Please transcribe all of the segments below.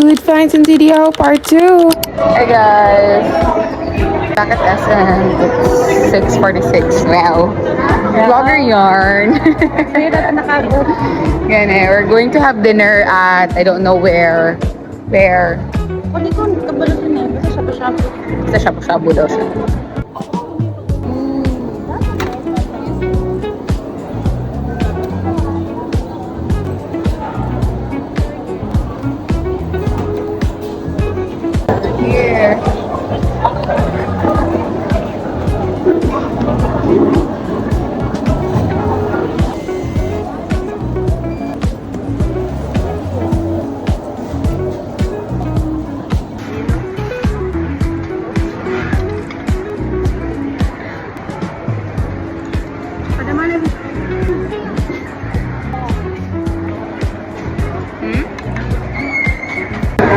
Food finds in CDO Part 2. Hey guys, back at SM. It's 6:46 now. Vlogger yarn. Ganun, we're going to have dinner at I don't know where. Where? Sa shabu-shabu daw siya. Here.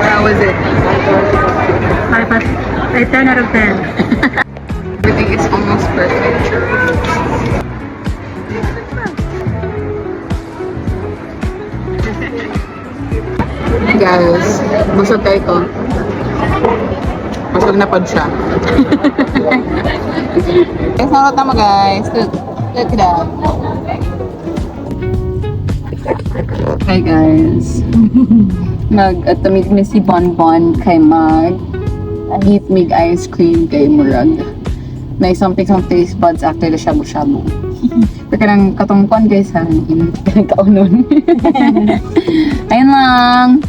How was it? A 10 out of 10. Everything is almost perfect. Guys, busog kayo ko. Busog na pod siya. Guys, narot na mo guys. Look at that. Hi guys. Nag-atamig mi si Bonbon kay Mag. Hit mig ice cream kay Murag. May something taste buds after the shabu-shabu. Pero kanang katungkuan guys ha. Kanang kaunon. Ayun lang.